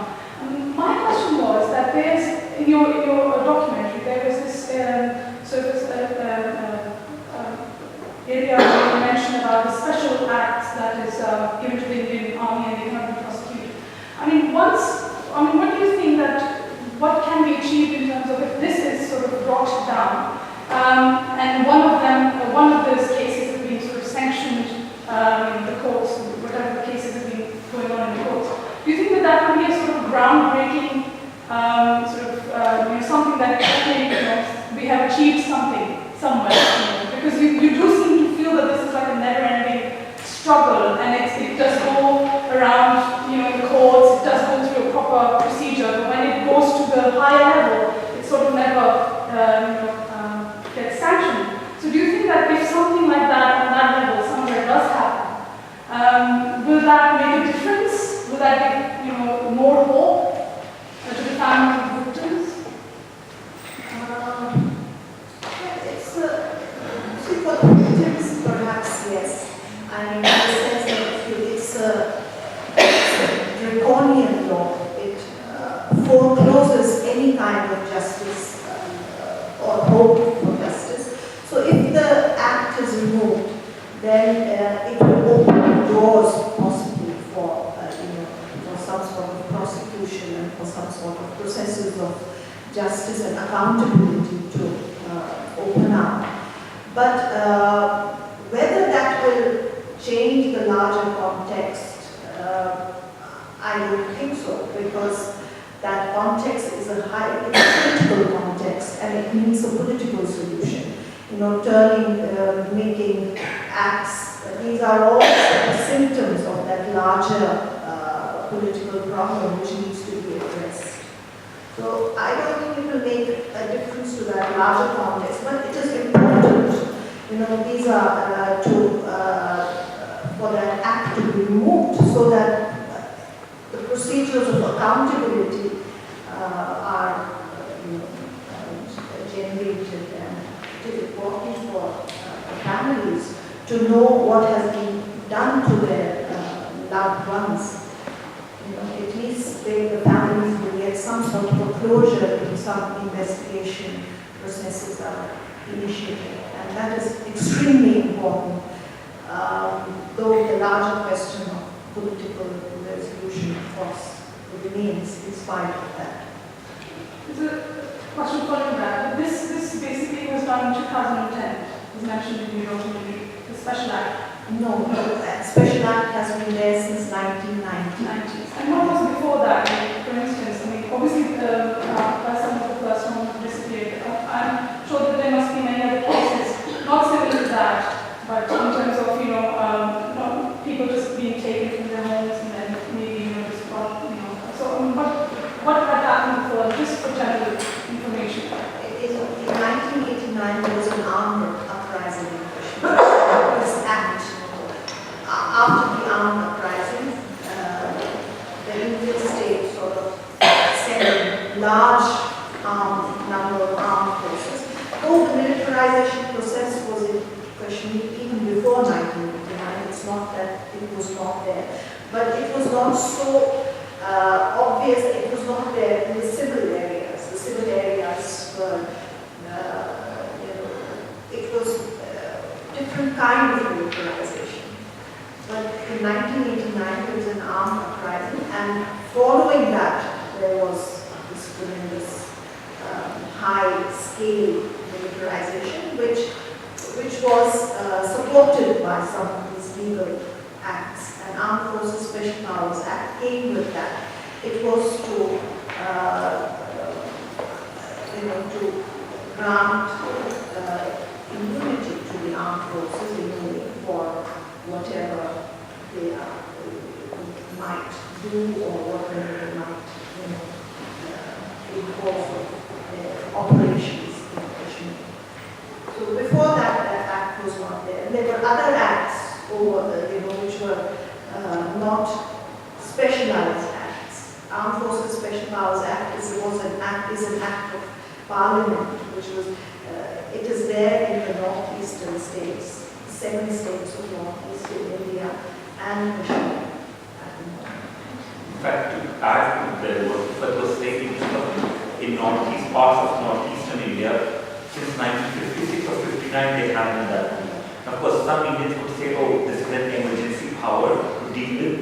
S8: My question was that there's, in your documentary, there was this sort of area where you mentioned about the special acts that is given to the Indian Army and they cannot be prosecuted. What do you think what can be achieved in terms of if this is sort of brought down, and one of those cases have been sort of sanctioned in the courts, whatever the cases have been going on in the courts. Do you think that would be a sort of groundbreaking, something that actually, we have achieved something somewhere? Because you do seem to feel that this is like a never-ending struggle, and it does go around, the courts, it does go through a proper procedure, but when it goes to the higher level, it sort of never, gets sanctioned. So do you think that if something like that on that level somewhere does happen, will that make a difference? Will that give, more hope to the families of victims?
S2: For the victims, perhaps yes. I mean, in the sense that it's a draconian law. It forecloses any kind of justice or hope for justice. So if the act is removed, then it will open doors possibly for some sort of prosecution and for some sort of processes of justice and accountability to open up. But whether that will change the larger context, I don't think so, because that context is a political context, and it needs a political solution. Making acts, these are all symptoms of that larger political problem which needs to be addressed. So I don't think it will make a difference to that larger context, but it is important. these are for that act to be removed so that the procedures of accountability are generated, and it is important for families to know what has been done to their loved ones. At least the families will get some sort of a closure if some investigation processes are initiated. And that is extremely important, though the larger question of political resolution, of course, remains in spite of that.
S8: There's a question following that. This basically was done in 2010, was mentioned in the documentary, the Special Act.
S2: No, Special Act has been there since 1990.
S8: And what was before that? For instance, obviously some of the first ones disappeared. I'm sure that there must be many other cases, not similar to that, but in terms of, people just being taken from their homes and then maybe, just gone, So what had happened before, just for general information?
S2: In 1989, there was an armed uprising in Kashmir. This act, after the armed uprising, the Indian state sort of sent a large number of armed forces. Though the militarization process was in Kashmir even before 1989, it's not that it was not there, but it was not so obvious. It was not there in the civil areas. The civil areas were, it was different kind of militarization. But in 1989, there was an armed uprising, and following that, there was this tremendous high-scale militarization, which was supported by some of these legal acts. An Armed Forces Special Powers Act came with that. It was to grant immunity to the armed forces for whatever they might do or whatever they might, in course of their operations in Kashmir. So before that, that act was not there. And there were other acts which were not specialized acts. Armed Forces Special Powers Act is an act of Parliament, which was it is there in the northeastern states, 7 states of northeastern India and Kashmir at the moment.
S1: In fact, to add to what Iffat was saying, in northeast parts of northeastern India, since 1956 or 59, they haven't done that. Of course, some Indians would say, oh, this is an emergency power to deal with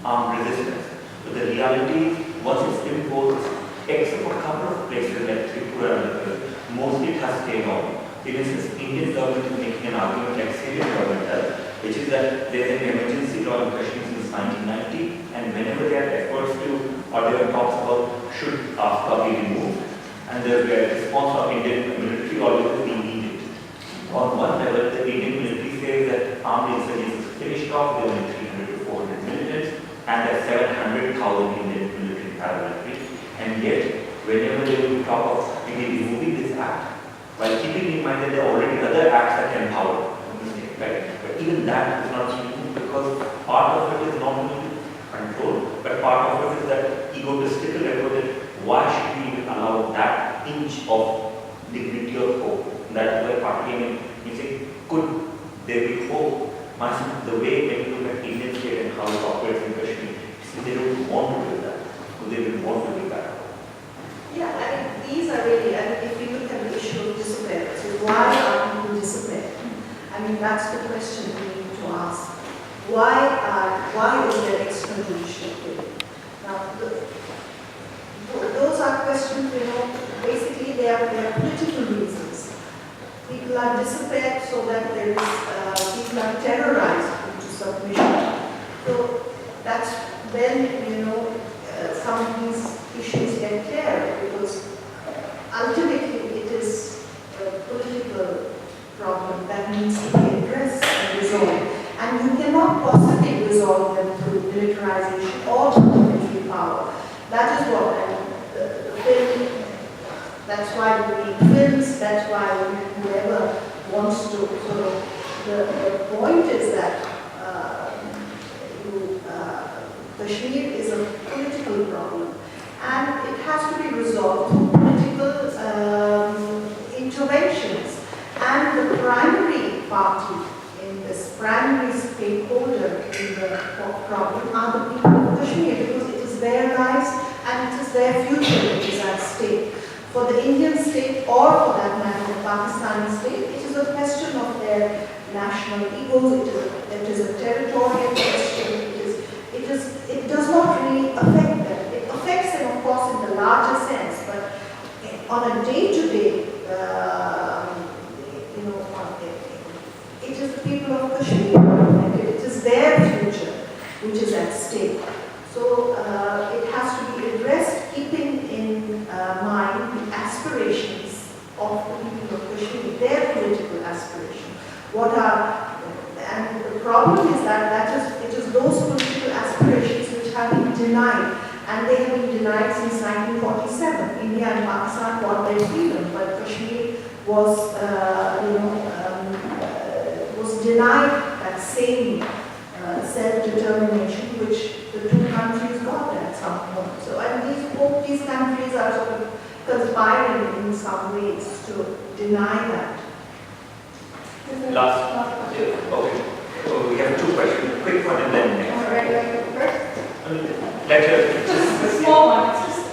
S1: armed resistance. But the reality, once it's imposed, except for a couple of places like Tripura and others, mostly it has stayed on. For instance, Indian government is making an argument like Syrian government does, which is that there's an emergency law in Kashmir since 1990, and whenever there are efforts to, or there are talks about should AFCA be removed, and the response of Indian military always is we need it. On one level, the Indian military says that armed insurgency is finished off, there are only 300 to 400 militants, and there are 700,000 Indian military paramilitary. And yet, whenever they will talk of removing this act, while keeping in mind that there are already other acts that can empower the state, right? But even that is not removed because part of it is not only control, but part of it is that egotistical effort that why should we even allow that inch of dignity or hope? That is why part came in. You say, could there be hope? The way when you look at Indian state and how it operates in Kashmir, they don't want to do that. They will want to do that.
S2: Yeah, these are really, if you look at the issue of disappearance, why are people disappeared? That's the question we need to ask. Why is there extrajudicial killing? Now, those are questions, basically they are political reasons. People are disappeared so that people are terrorized into submission. So that's when, some of these issues get clear, because ultimately it is a political problem that needs to be addressed and resolved. And you cannot possibly resolve them through militarization or through military power. That is what, that's why we make films, that's why whoever wants wants to sort of, the point is that Kashmir is a political problem, and it has to be resolved through political interventions. And the primary party in this, primary stakeholder in the problem are the people of Kashmir, because it is their lives and it is their future that is at stake. For the Indian state, or for that matter the Pakistani state, it is a question of their national egos, it is a territorial question, it does not really affect them. It affects them, of course, in the larger sense, but on a day-to-day, it is the people of Kashmir, and it is their future which is at stake. So it has to be addressed, keeping in mind the aspirations of the people of Kashmir, their political aspirations. And the problem is that it is those political aspirations which have been denied, and they have been denied since 1947. India and Pakistan got their freedom, but Kashmir was denied that same self-determination which the two countries got at some point. So, and both these countries are sort of conspiring in some ways to deny that.
S1: Last. Okay. So we have two questions. Quick one and then next.
S8: Just a small one. It's just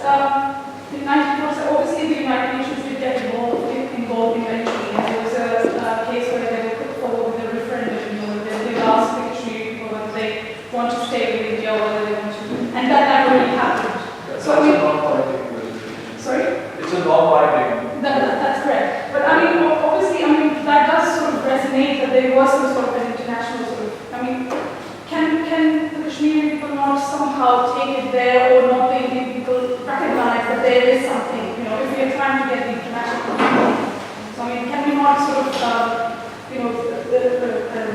S8: obviously the United Nations did get involved eventually, and there was a case where they were put forward with a referendum. They asked the Kashmiri people whether they want to stay with India or whether they want to, and that already happened. So
S9: it's a non-binding resolution.
S8: Sorry?
S9: It's a non-binding.
S8: That's correct. But obviously, that does sort of resonate that there was some sort of an international sort of, can the Kashmiri people not somehow take it there, or not the Indian people recognize that there is something, if we are trying to get the international community. So can we not sort of,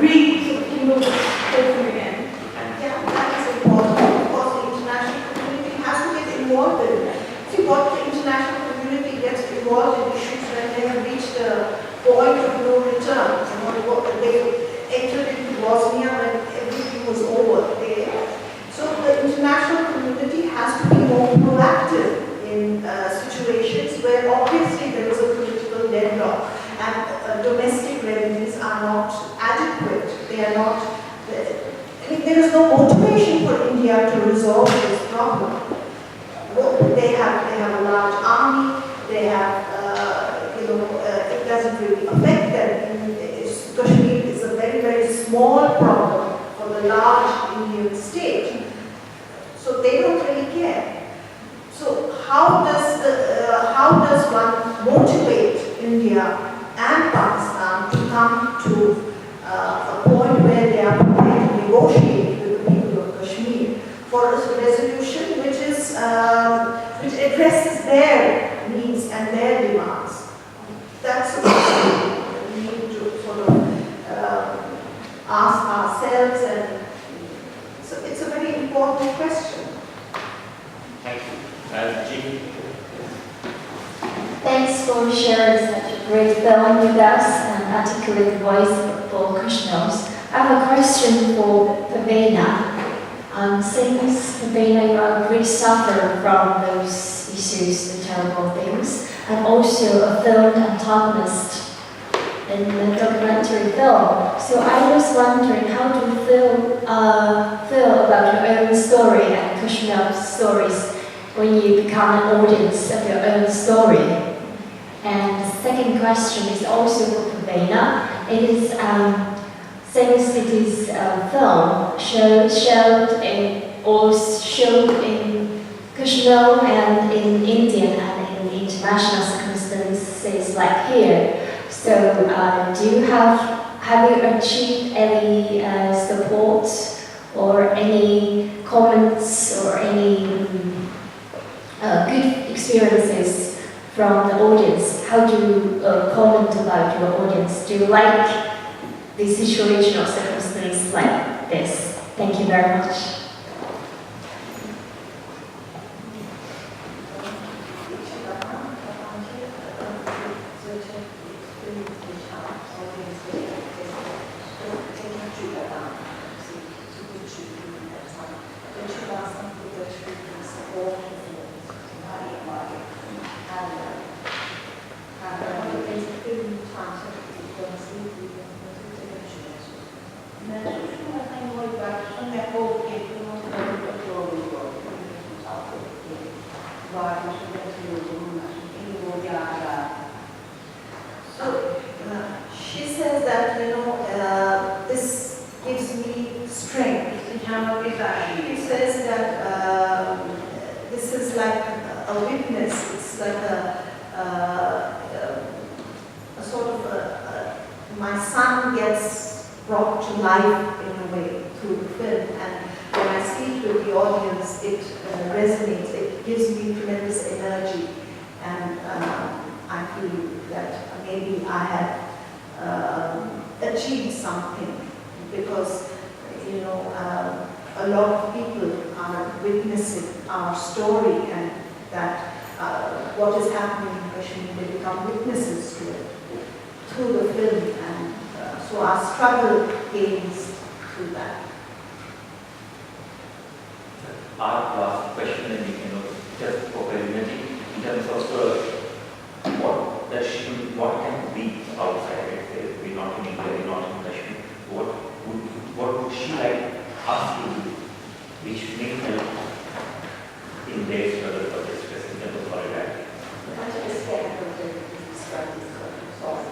S8: rekindle this whole thing again?
S2: Yeah, that is important. Of course, the international community has to get involved in it. See, what the international community gets involved in issues when they have reached a point of no return. They entered into Bosnia when everything was over. So the international community has to be more proactive in situations where obviously there is a political deadlock and domestic remedies are not adequate. They are not. There is no motivation for India to resolve this problem. They have a large army. They have, it doesn't really affect them. Kashmir is a very, very small problem for the large Indian state. So they don't really care. So how does one motivate India and Pakistan to come to a point where they are prepared to negotiate with the people of Kashmir for a resolution which addresses their needs and their demands? That's what we need to sort of ask ourselves, and so it's a very important question.
S1: Thank you. Jean.
S10: Thanks for sharing such a great film with us and articulate voice for Krishnos. I have a question for Parveena. Since Parveena, you are really suffer from those issues, the terrible things, and also a film antagonist in the documentary film. So I was wondering, how do you feel about your own story and Krishna's stories when you become an audience of your own story? And the second question is also for Parveena. It is since it is a film showed in Kashmir and in Indian and in international circumstances like here. So have you achieved any support or any comments or any good experiences from the audience? How do you comment about your audience? Do you like the situation or circumstance like this? Thank you very much.
S2: He says that this is like a witness. It's like a sort of my son gets brought to life in a way through the film, and when I speak with the audience, it resonates. It gives me tremendous energy, and I feel that maybe I have achieved something because a lot of people are witnessing our story, and that what is happening in Kashmir, they become witnesses to it through the film, and so our struggle gains through that.
S1: Our last question, and just for clarity, in terms of what can be outside, let's say, we're not in India, we're not in Kashmir, what would she like us to do, which may help in their struggle for justice in terms of solidarity?
S3: I just get to describe this sort of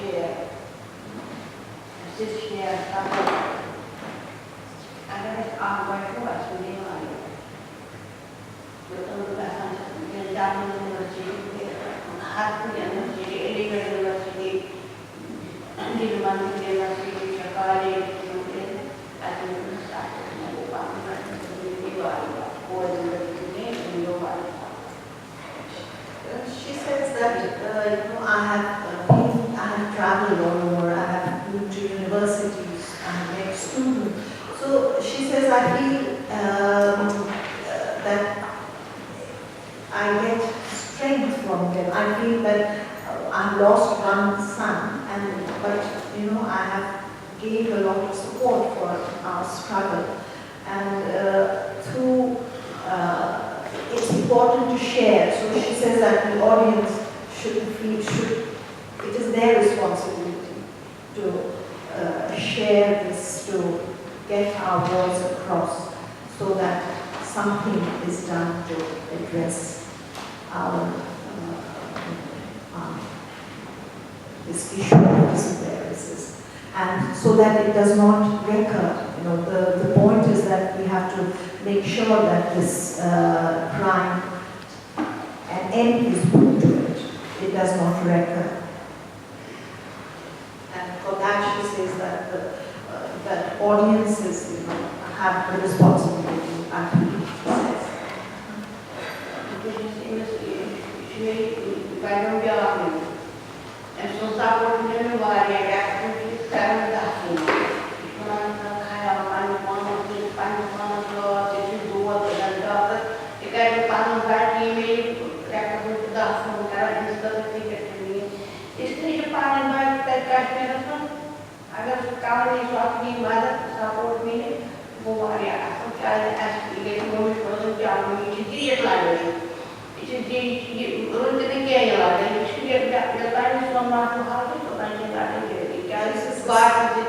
S3: share. Just share something. I guess I'm going to watch the video on it. With all the lessons, the Dhamma University, the Hartford University, Illegal University, and the University, Chicago, I think we started in the
S2: She says that I have traveled all over. I have been to universities. I'm an ex-student. So she says I feel that I get strength from them. I feel that I've lost one son, but I have gained a lot of support for our struggle, and through it's important to share. So she says that the audience it is their responsibility to share this, to get our voice across, so that something is done to address our this issue of disappearances, and so that it does not recur. The point is that we have to make sure that this crime, an end is put to it. It does not recur. And for that, she says that that audiences have the responsibility, I think she says.
S3: And so support them while they activities carry the home. Support me,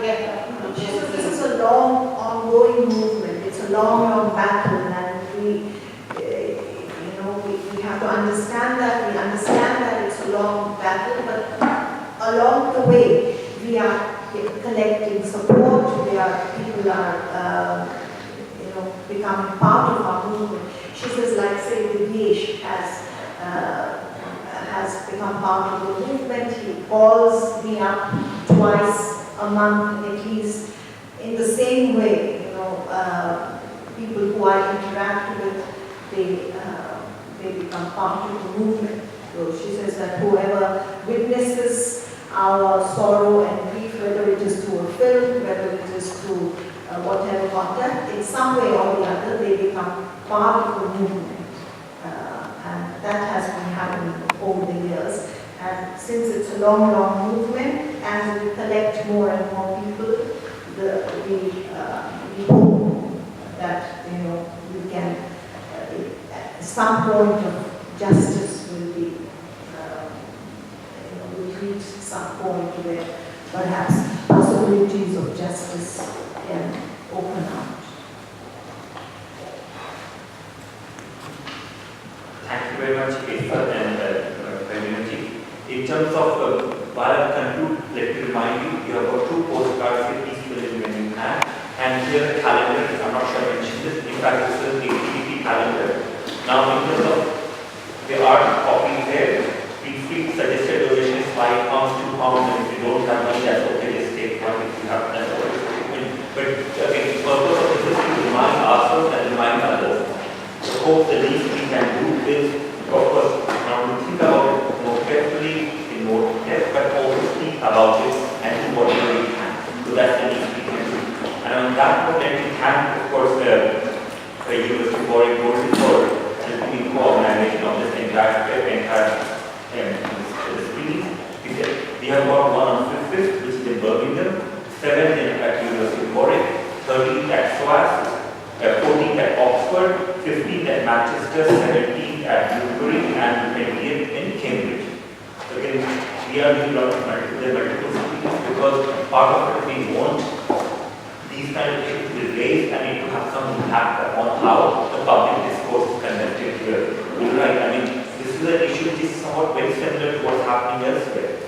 S2: This is a long, ongoing movement. It's a long battle, and we have to understand that. We understand that it's a long battle, but along the way, we are collecting support. People are becoming part of our movement. She says, like, say, Dibyesh has become part of the movement. He calls me up twice a month at least. In the same way, people who I interact with, they become part of the movement. So she says that whoever witnesses our sorrow and grief, whether it is through a film, whether it is through whatever contact, in some way or the other, they become part of the movement. And that has been happening over the years. And since it's a long movement, as we collect more and more people, we hope that we can, at some point of justice will be, will reach some point where perhaps possibilities of justice can open out.
S1: Thank you very much, Iffat and Parveena ji. In terms of while I conclude, let me remind you, you have got 2 postcards with each film when you have. Now, in terms of the art copies there, we suggested donation is 5 pounds, 2 pounds, and if you don't have money, that's okay, just take one if you have, that's okay. But again, the purpose of this is to remind ourselves and remind others. So hope the least we can do is, of course, now to think about it more carefully, in more depth, but also speak about it and do whatever we can. So that's the least we can do. And on that note, let me thank, of course, the University for helping in co-organization of this entire screening. We have got one on 5th, which is in Birmingham, 7th at University of Warwick, 13th at SOAS, 14th at Oxford, 15th at Manchester, 17th at Newbury, and 20th in Cambridge. So again, we are doing a lot of multiple screenings because part of it we want these kind of issues to be raised and it to have some impact upon how the public discourse is conducted here. You're right, I mean, this is an issue which is somewhat very similar to what's happening elsewhere.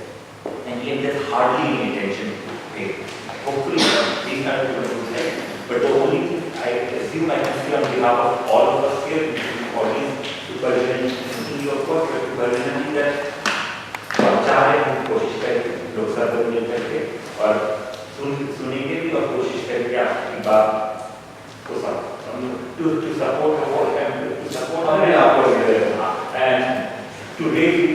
S1: And yet there's hardly any attention paid. Hopefully, these kind of people will help. But the only thing I assume I can say on behalf of all of us here, including the audience, to Parveena, listening to your work, to Parveena is that चाह रहे हैं कोशिश करें लोग सब मिल करके और सुनेंगे भी और कोशिश करेंगे आपकी बात को to support the work and to support and to raise